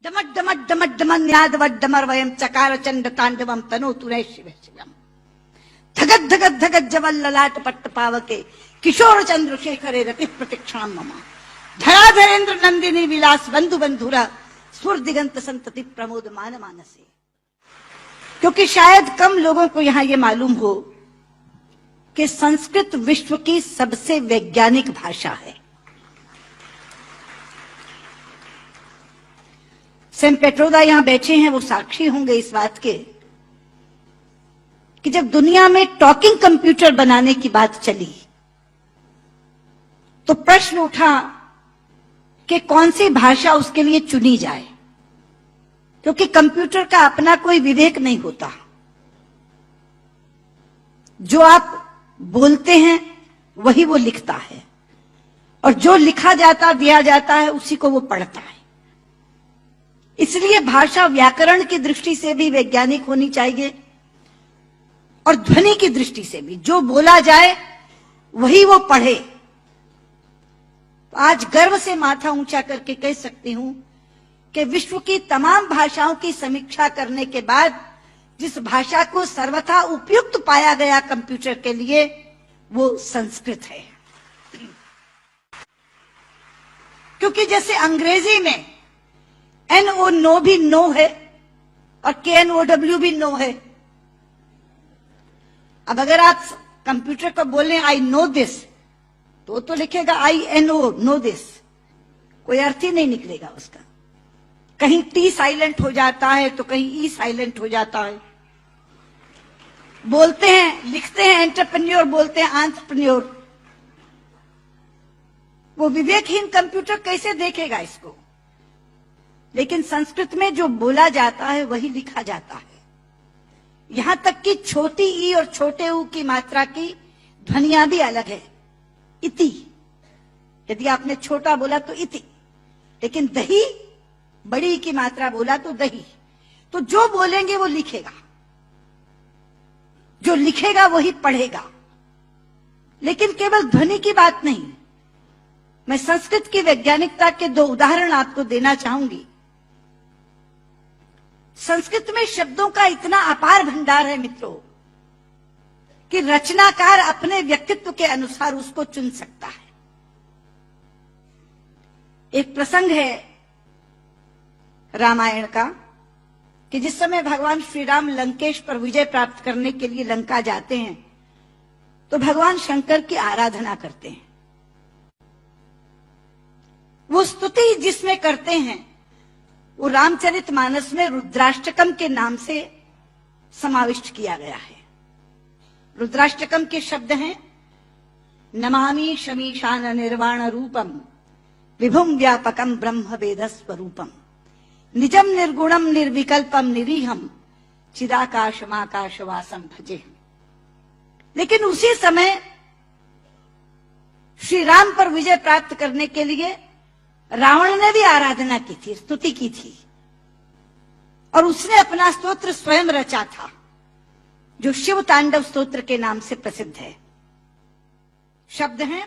डमट डमट डमट demon निनादवड्डमर वयम चकार चंड तांडवम तनोतु रे शिव शिवम धगत धगत धगत जवल ललाट पट्ट पावके किशोर चंद्रशेखरे रति प्रतिक्षणम मम धराधरेन्द्र नंदिनी विलास बंधु बंधुरा स्फुर दिगंत संतति प्रमोद मान मानसे। क्योंकि शायद कम लोगों को यहां यह मालूम हो कि संस्कृत विश्व की सबसे वैज्ञानिक भाषा है। सेम पेट्रोदा यहां बैठे हैं, वो साक्षी होंगे इस बात के कि जब दुनिया में टॉकिंग कंप्यूटर बनाने की बात चली तो प्रश्न उठा कि कौन सी भाषा उसके लिए चुनी जाए, क्योंकि कंप्यूटर का अपना कोई विवेक नहीं होता। जो आप बोलते हैं वही वो लिखता है और जो लिखा जाता दिया जाता है उसी को वो पढ़ता है। इसलिए भाषा व्याकरण की दृष्टि से भी वैज्ञानिक होनी चाहिए और ध्वनि की दृष्टि से भी। जो बोला जाए वही वो पढ़े। आज गर्व से माथा ऊंचा करके कह सकती हूं कि विश्व की तमाम भाषाओं की समीक्षा करने के बाद जिस भाषा को सर्वथा उपयुक्त पाया गया कंप्यूटर के लिए वो संस्कृत है। क्योंकि जैसे अंग्रेजी में NO नो भी नो है और KNOW भी नो है। अब अगर आप कंप्यूटर को बोलें आई नो दिस तो लिखेगा INO नो दिस, कोई अर्थ ही नहीं निकलेगा उसका। कहीं T साइलेंट हो जाता है तो कहीं E साइलेंट हो जाता है। बोलते हैं लिखते हैं एंटरप्रेन्योर, बोलते हैं एंटरप्रेन्योर। वो विवेकहीन कंप्यूटर कैसे देखेगा इसको? लेकिन संस्कृत में जो बोला जाता है वही लिखा जाता है। यहां तक कि छोटी ई और छोटे ऊ की मात्रा की ध्वनियां भी अलग है। इति, यदि आपने छोटा बोला तो इति, लेकिन दही बड़ी ई की मात्रा बोला तो दही। तो जो बोलेंगे वो लिखेगा, जो लिखेगा वही पढ़ेगा। लेकिन केवल ध्वनि की बात नहीं, मैं संस्कृत की वैज्ञानिकता के दो उदाहरण आपको देना चाहूंगी। संस्कृत में शब्दों का इतना अपार भंडार है मित्रों कि रचनाकार अपने व्यक्तित्व के अनुसार उसको चुन सकता है। एक प्रसंग है रामायण का कि जिस समय भगवान श्री राम लंकेश पर विजय प्राप्त करने के लिए लंका जाते हैं तो भगवान शंकर की आराधना करते हैं। वो स्तुति जिसमें करते हैं वो रामचरितमानस में रुद्राष्टकम के नाम से समाविष्ट किया गया है। रुद्राष्टकम के शब्द हैं नमामि शमीशान निर्वाण रूपम विभुम व्यापकम ब्रह्म वेद स्वरूपम निजम निर्गुणम निर्विकल्पम निरीहम चिदाकाशमाकाशवासम भजे। लेकिन उसी समय श्री राम पर विजय प्राप्त करने के लिए रावण ने भी आराधना की थी, स्तुति की थी, और उसने अपना स्तोत्र स्वयं रचा था जो शिव तांडव स्तोत्र के नाम से प्रसिद्ध है। शब्द हैं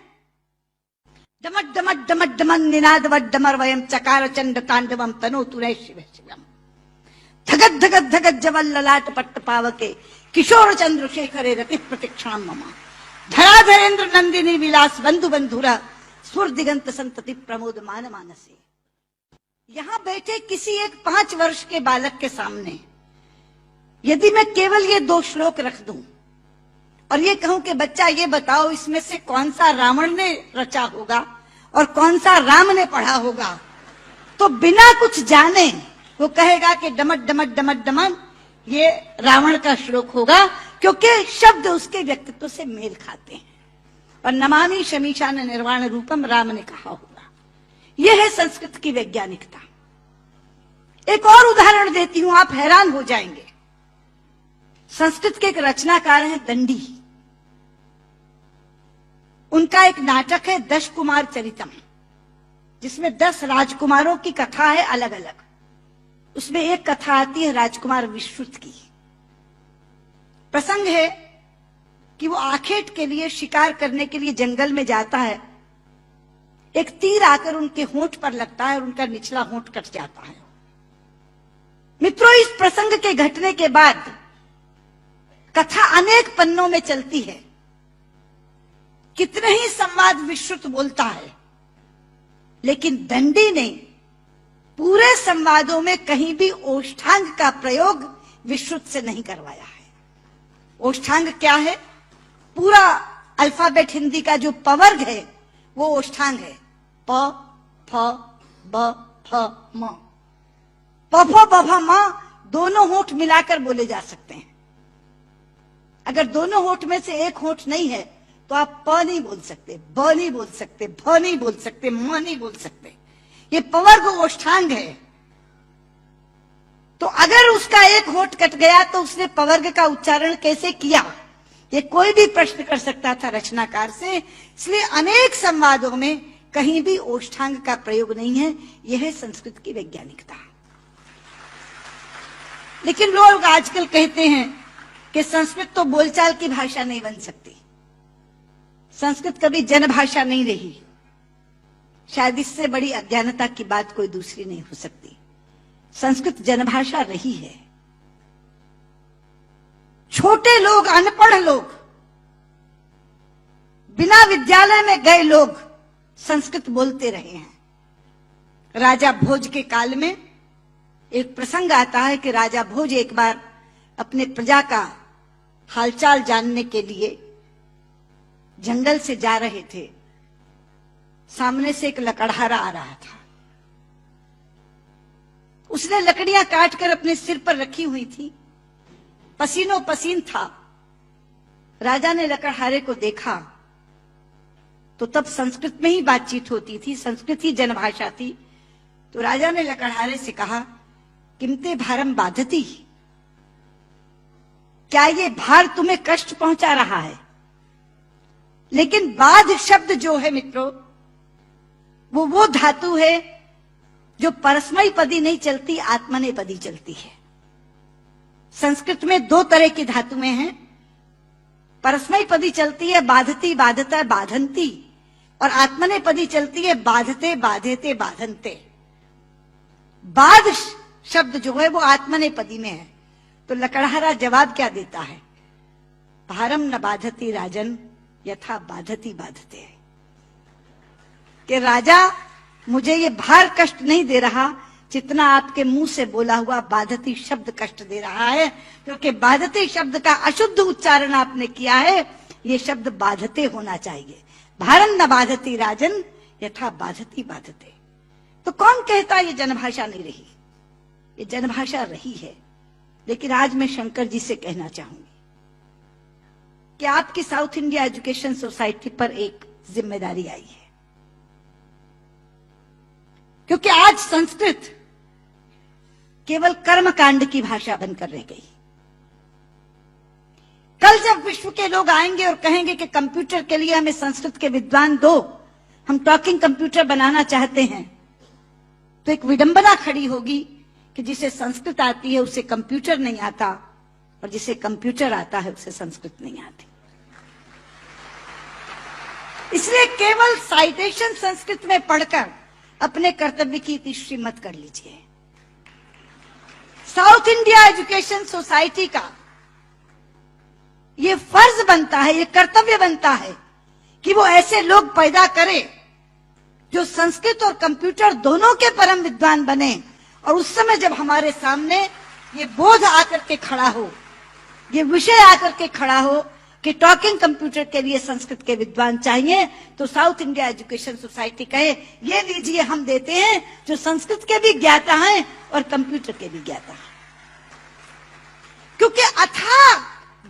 डमट डमट डमट डमन निनादवड्डमर वयम चकार चंड तांडवम तनोतु रे शिव शिवम धगत धगत धगत जवल ललाट पट्ट पावके किशोर चंद्रशेखरे रति प्रतिक्षणम मम धराधरेन्द्र नंदिनी विलास बंधु बंधुरा स्फुर दिगंत संतति प्रमोद मान मानसे। यहां बैठे किसी एक 5 वर्ष के बालक के सामने यदि मैं केवल ये 2 श्लोक रख दूं और ये कहूं कि बच्चा ये बताओ इसमें से कौन सा रावण ने रचा होगा और कौन सा राम ने पढ़ा होगा, तो बिना कुछ जाने वो कहेगा कि डमट डमट डमट डमन ये रावण का श्लोक होगा, क्योंकि शब्द उसके व्यक्तित्व से मेल खाते हैं। और नमामि शमीशान निर्वाण रूपम राम ने कहा होगा। यह है संस्कृत की वैज्ञानिकता। एक और उदाहरण देती हूं, आप हैरान हो जाएंगे। संस्कृत के एक रचनाकार हैं दंडी। उनका एक नाटक है दश कुमार चरितम, जिसमें 10 राजकुमारों की कथा है अलग अलग। उसमें एक कथा आती है राजकुमार विश्रुत की। प्रसंग है कि वो आखेट के लिए शिकार करने के लिए जंगल में जाता है। एक तीर आकर उनके होंठ पर लगता है और उनका निचला होंठ कट जाता है। मित्रों, इस प्रसंग के घटने के बाद कथा अनेक पन्नों में चलती है। कितने ही संवाद विश्रुत बोलता है, लेकिन दंडी ने पूरे संवादों में कहीं भी ओष्ठांग का प्रयोग विश्रुत से नहीं करवाया है। ओष्ठांग क्या है? पूरा अल्फाबेट हिंदी का जो पवर्ग है वो ओष्ठांग है। प, फ, ब, फ, म। प, फ, ब, फ, म दोनों होंठ मिलाकर बोले जा सकते हैं। अगर दोनों होंठ में से एक होंठ नहीं है तो आप प नहीं बोल सकते, ब नहीं बोल सकते, भ नहीं बोल सकते, म नहीं बोल सकते। ये पवर्ग ओष्ठांग है। तो अगर उसका एक होंठ कट गया तो उसने पवर्ग का उच्चारण कैसे किया, ये कोई भी प्रश्न कर सकता था रचनाकार से। इसलिए अनेक संवादों में कहीं भी ओष्ठांग का प्रयोग नहीं है। यह है संस्कृत की वैज्ञानिकता। लेकिन लोग आजकल कहते हैं कि संस्कृत तो बोलचाल की भाषा नहीं बन सकती, संस्कृत कभी जनभाषा नहीं रही। शायद इससे बड़ी अज्ञानता की बात कोई दूसरी नहीं हो सकती। संस्कृत जनभाषा रही है। छोटे लोग, अनपढ़ लोग, बिना विद्यालय में गए लोग संस्कृत बोलते रहे हैं। राजा भोज के काल में एक प्रसंग आता है कि राजा भोज एक बार अपने प्रजा का हालचाल जानने के लिए जंगल से जा रहे थे। सामने से एक लकड़हारा आ रहा था। उसने लकड़ियां काटकर अपने सिर पर रखी हुई थी, पसीनों पसीन था। राजा ने लकड़हारे को देखा तो तब संस्कृत में ही बातचीत होती थी, संस्कृत ही जनभाषा थी। तो राजा ने लकड़हारे से कहा, किमते भारम बाधती, क्या ये भार तुम्हें कष्ट पहुंचा रहा है? लेकिन बाध शब्द जो है मित्रों, वो धातु है जो परस्मयी पदी नहीं चलती, आत्मनेपदी चलती है। संस्कृत में दो तरह की धातुएं हैं। परस्मयी पदी चलती है बाधती, बाधता, बाधंती, और आत्मनेपदी चलती है बाधते, बाधेते, बाधनते। बाध शब्द जो है वो आत्मनेपदी में है। तो लकड़हारा जवाब क्या देता है? भारम न बाधती राजन यथा बाधती बाधते। कि राजा, मुझे ये भार कष्ट नहीं दे रहा जितना आपके मुंह से बोला हुआ बाधती शब्द कष्ट दे रहा है, क्योंकि बाधती शब्द का अशुद्ध उच्चारण आपने किया है। ये शब्द बाधते होना चाहिए। भारम न बाधती राजन यथा बाधती बाधते। तो कौन कहता ये जनभाषा नहीं रही? ये जनभाषा रही है। लेकिन आज मैं शंकर जी से कहना चाहूंगी कि आपकी साउथ इंडिया एजुकेशन सोसाइटी पर एक जिम्मेदारी आई है, क्योंकि आज संस्कृत केवल कर्मकांड की भाषा बनकर रह गई। कल जब विश्व के लोग आएंगे और कहेंगे कि कंप्यूटर के लिए हमें संस्कृत के विद्वान दो, हम टॉकिंग कंप्यूटर बनाना चाहते हैं, तो एक विडंबना खड़ी होगी कि जिसे संस्कृत आती है उसे कंप्यूटर नहीं आता, और जिसे कंप्यूटर आता है उसे संस्कृत नहीं आती। इसलिए केवल साइटेशन संस्कृत में पढ़कर अपने कर्तव्य की तीसरी मत कर लीजिए। साउथ इंडिया एजुकेशन सोसाइटी का ये फर्ज बनता है, ये कर्तव्य बनता है कि वो ऐसे लोग पैदा करे जो संस्कृत और कंप्यूटर दोनों के परम विद्वान बने। और उस समय जब हमारे सामने ये बोध आकर के खड़ा हो, ये विषय आकर के खड़ा हो कि टॉकिंग कंप्यूटर के लिए संस्कृत के विद्वान चाहिए, तो साउथ इंडिया एजुकेशन सोसाइटी कहे, ये लीजिए हम देते हैं जो संस्कृत के भी ज्ञाता हैं और कंप्यूटर के भी ज्ञाता हैं। क्योंकि अथाह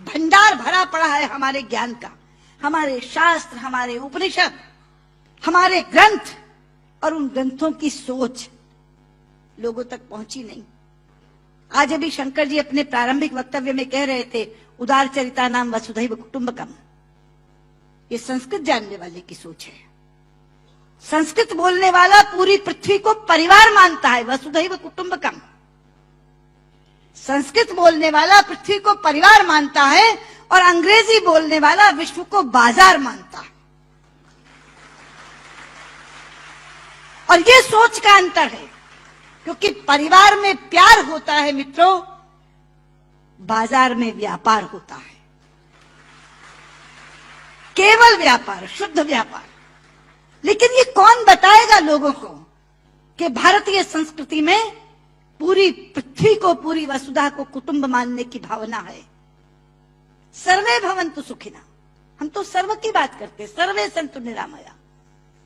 भंडार भरा पड़ा है हमारे ज्ञान का, हमारे शास्त्र, हमारे उपनिषद, हमारे ग्रंथ, और उन ग्रंथों की सोच लोगों तक पहुंची नहीं। आज अभी शंकर जी अपने प्रारंभिक वक्तव्य में कह रहे थे, उदार चरिता नाम वसुधैव कुटुंबकम। ये संस्कृत जानने वाले की सोच है। संस्कृत बोलने वाला पूरी पृथ्वी को परिवार मानता है, वसुधैव कुटुंबकम। संस्कृत बोलने वाला पृथ्वी को परिवार मानता है, और अंग्रेजी बोलने वाला विश्व को बाजार मानता है। और ये सोच का अंतर है। क्योंकि परिवार में प्यार होता है मित्रों, बाजार में व्यापार होता है, केवल व्यापार, शुद्ध व्यापार। लेकिन ये कौन बताएगा लोगों को कि भारतीय संस्कृति में पूरी पृथ्वी को, पूरी वसुधा को कुटुंब मानने की भावना है। सर्वे भवन्तु सुखिनः, हम तो सर्व की बात करते हैं, सर्वे सन्तु निरामया,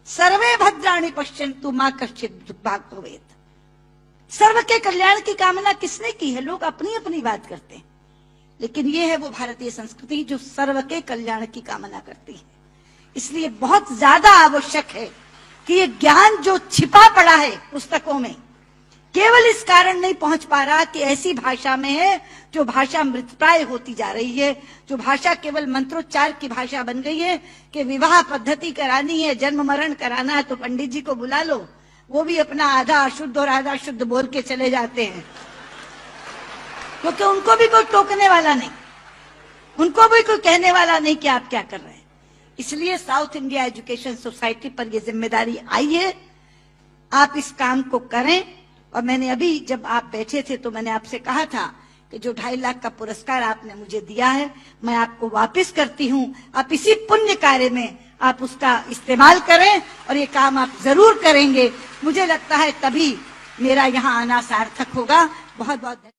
सर्वे भद्राणि पश्यन्तु मा कश्चित् दुर्भाग् भवेत्। सर्व के कल्याण की कामना किसने की है? लोग अपनी अपनी बात करते हैं, लेकिन ये है वो भारतीय संस्कृति जो सर्व के कल्याण की कामना करती है। इसलिए बहुत ज्यादा आवश्यक है कि ये ज्ञान जो छिपा पड़ा है पुस्तकों में, केवल इस कारण नहीं पहुंच पा रहा कि ऐसी भाषा में है जो भाषा मृतप्राय होती जा रही है, जो भाषा केवल मंत्रोच्चार की भाषा बन गई है कि विवाह पद्धति करानी है, जन्म मरण कराना है तो पंडित जी को बुला लो, वो भी अपना आधा अशुद्ध और आधा शुद्ध बोल के चले जाते हैं, क्योंकि उनको भी कोई टोकने वाला नहीं, उनको भी कोई कहने वाला नहीं कि आप क्या कर रहे हैं। इसलिए साउथ इंडिया एजुकेशन सोसाइटी पर यह जिम्मेदारी आई है, आप इस काम को करें। और मैंने अभी जब आप बैठे थे तो मैंने आपसे कहा था कि जो 2.5 लाख का पुरस्कार आपने मुझे दिया है मैं आपको वापस करती हूं, आप इसी पुण्य कार्य में आप उसका इस्तेमाल करें और ये काम आप जरूर करेंगे। मुझे लगता है तभी मेरा यहाँ आना सार्थक होगा। बहुत बहुत